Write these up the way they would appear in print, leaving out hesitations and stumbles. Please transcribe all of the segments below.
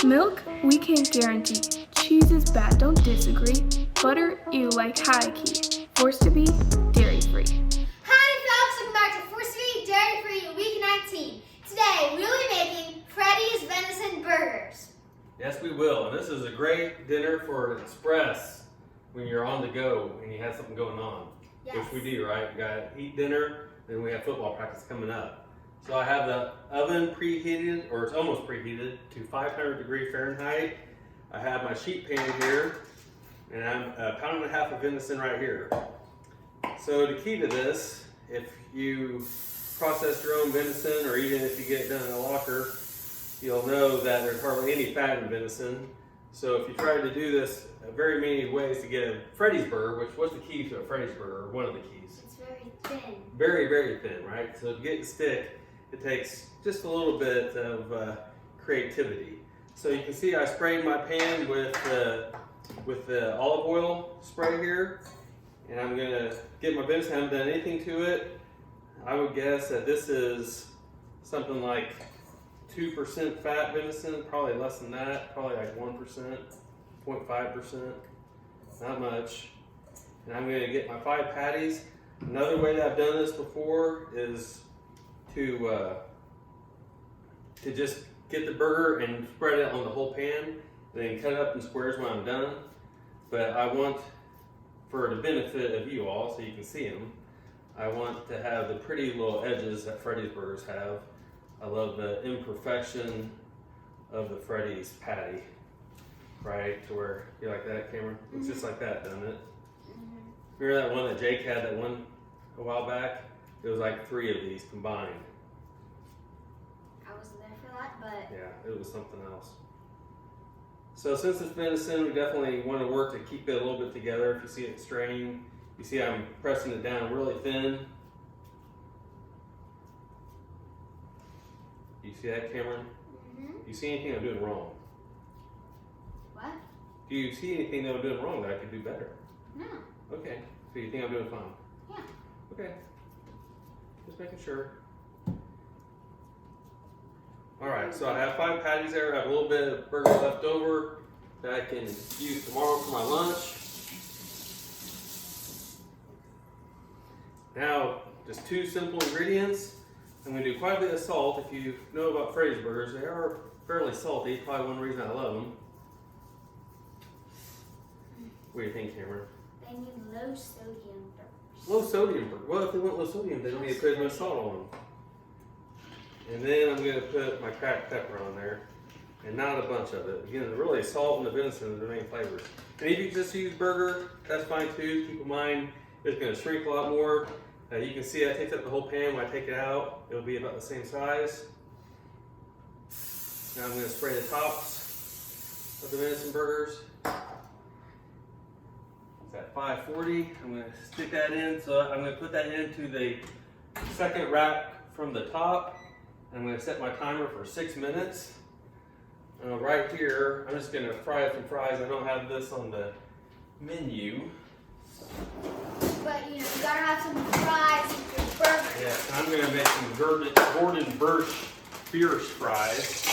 Milk, we can't guarantee. Cheese is bad, don't disagree. Butter, ew, like high key. Forced to be dairy free. Hi folks, welcome back to Forced to Be Dairy Free Week 19. Today we will be making Freddy's Venison Burgers. Yes, we will. And this is a great dinner for an express when you're on the go and you have something going on. Yes. Which we do, right? We got to eat dinner, then we have football practice coming up. So I have the oven preheated, or it's almost preheated, to 500 degrees Fahrenheit. I have my sheet pan here, and I'm a pound and a half of venison right here. So the key to this, if you process your own venison, or even if you get it done in a locker, you'll know that there's hardly any fat in venison. So if you try to do this very many ways to get a Freddy's burger, which what's the key to a Freddy's burger, or one of the keys? It's very thin. Very, very thin, right? So to get it to stick, it takes just a little bit of creativity. So you can see I sprayed my pan with the olive oil spray here, and I'm gonna get my venison. I haven't done anything to it. I would guess that this is something like 2% fat venison, probably less than that, probably like 1%, 0.5%, not much. And I'm gonna get my 5 patties. Another way that I've done this before is to just get the burger and spread it on the whole pan, and then cut it up in squares when I'm done. But I want, for the benefit of you all, so you can see them, I want to have the pretty little edges that Freddy's burgers have. I love the imperfection of the Freddy's patty, right? To where you like that, Cameron? Looks just like that, doesn't it? Remember that one that Jake had, that one a while back? It was like 3 of these combined. I wasn't there for that, but Yeah, it was something else. So since it's venison, we definitely want to work to keep it a little bit together. If you see it straining, you see I'm pressing it down really thin. You see that, Cameron? Do you see anything I'm doing wrong? What? Do you see anything that I'm doing wrong that I could do better? No. Okay, so you think I'm doing fine? Yeah. Okay, just making sure. All right, so I have 5 patties there. I have a little bit of burger left over that I can use tomorrow for my lunch. Now, just 2 simple ingredients. I'm going to do quite a bit of salt. If you know about Freddy's burgers, they are fairly salty. Probably one reason I love them. What do you think, Cameron? They need low sodium burgers. Low sodium burger. Well, if they want low sodium, they don't need to put as much salt on them. And then I'm going to put my cracked pepper on there, and not a bunch of it. Again, really salt and the venison are the main flavors. And if you just use burger, that's fine too. Keep in mind it's going to shrink a lot more. You can see I take up the whole pan. When I take it out, it'll be about the same size. Now I'm going to spray the tops of the venison burgers. It's at 540. I'm going to stick that in. So I'm going to put that into the second rack from the top. I'm going to set my timer for 6 minutes. Right here, I'm just going to fry some fries. I don't have this on the menu. But you gotta have some fries with your burger. Yeah, I'm going to make some Gordon Biersch fries.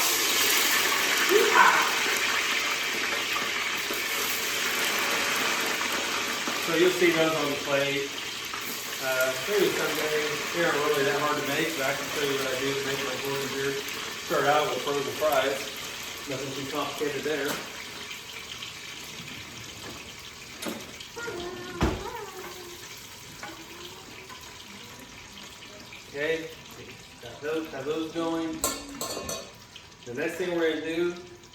So you'll see those on the plate. Maybe someday. They aren't really that hard to make, but I can show you what I do to make my Gordon Biersch. Start out with frozen fries. Nothing too complicated there. Okay, have those going. The next thing we're going to do,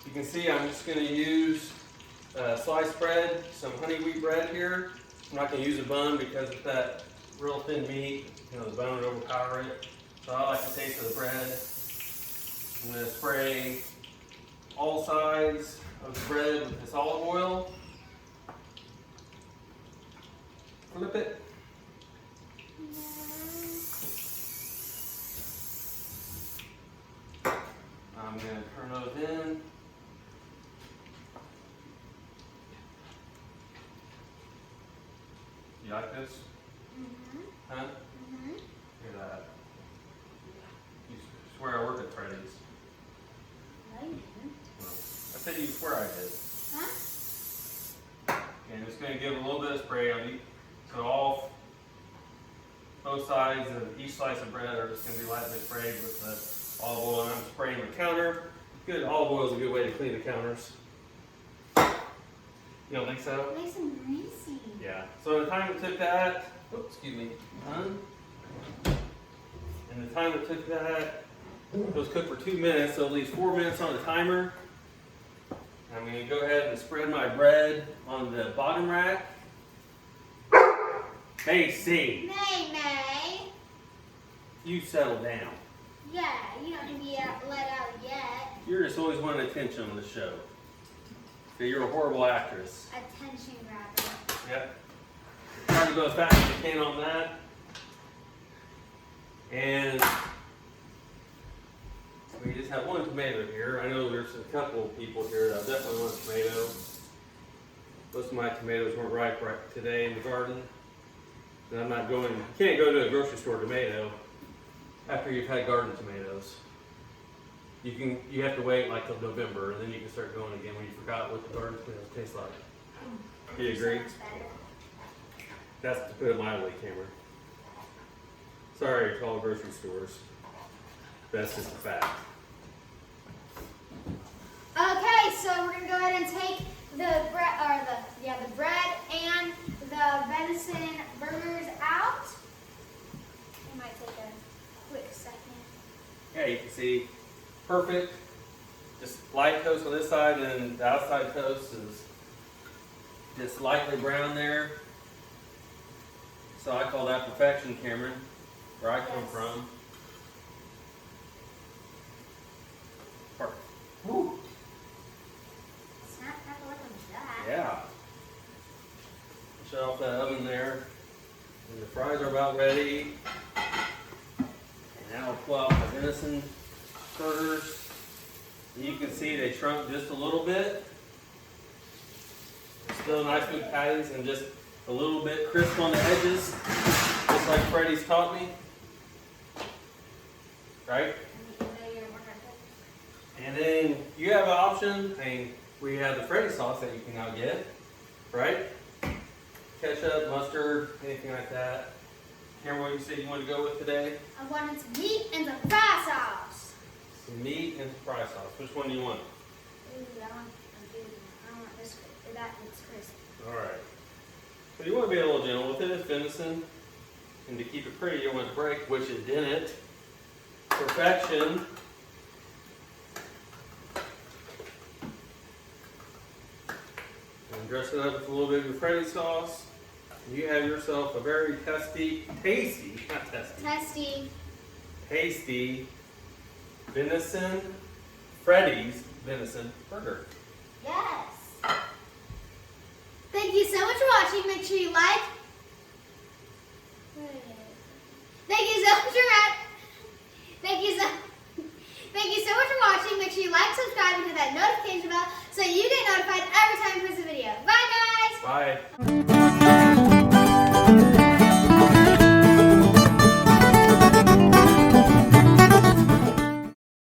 you can see I'm just going to use sliced bread, some honey wheat bread here. I'm not going to use a bun because it's that real thin meat, the bone would overpower it. So I like the taste of the bread. I'm going to spray all sides of the bread with this olive oil. Flip it. I'm going to turn those in. You like this? Huh? Look at that. You swear I work at Freddy's. No, you didn't. said you swear I did. Huh? Okay, I'm just going to give a little bit of spray on each. So both sides of each slice of bread are just going to be lightly sprayed with the olive oil. And I'm spraying the counter. Good olive oil is a good way to clean the counters. You don't think so? Nice and greasy. Yeah. So the time it took that, and the time it took that, it was cooked for 2 minutes, so at least 4 minutes on the timer. I'm going to go ahead and spread my bread on the bottom rack. Hey, C, May. you settle down. Yeah, you don't have to be let out yet. You're just always wanting attention on the show. So you're a horrible actress. Attention grabber. Yep. Try to go as fast as you can on that. And we just have one tomato here. I know there's a couple of people here that definitely want a tomato. Most of my tomatoes weren't ripe right today in the garden. And I'm not going, you can't go to a grocery store tomato after you've had garden tomatoes. You have to wait like till November, and then you can start going again when you forgot what the garden tomatoes taste like. Do you agree? So much better. That's to put it mildly, Cameron. Sorry to all grocery stores. That's just a fact. Okay, so we're gonna go ahead and take the bread and the venison burgers out. It might take a quick second. Yeah, you can see perfect. Just light toast on this side, and the outside toast is just lightly brown there. So I call that perfection, Cameron, where I come Yes. from. Perfect. Woo. It's not looking like that. Yeah. Shut off that oven there. And the fries are about ready. And now we'll pull out the venison burgers. And you can see they shrunk just a little bit. Still nice good patties and just a little bit crisp on the edges, just like Freddy's taught me. Right? And then you have an option. I mean, we have the Freddy sauce that you can now get, right? Ketchup, mustard, anything like that. Cameron, what you said you want to go with today? I wanted some meat and some fry sauce. Some meat and some fry sauce. Which one do you want? Ooh, I want this. That looks crisp. All right. So you want to be a little gentle with it. It's venison. And to keep it pretty, you want to break, which it didn't. Perfection. And dress it up with a little bit of Freddy sauce. You have yourself a very tasty venison, Freddy's venison burger. Yes. Thank you so much for watching. Make sure you like. Thank you so much for watching. Make sure you like, subscribe, and hit that notification bell so you get notified every time we post a video. Bye, guys. Bye.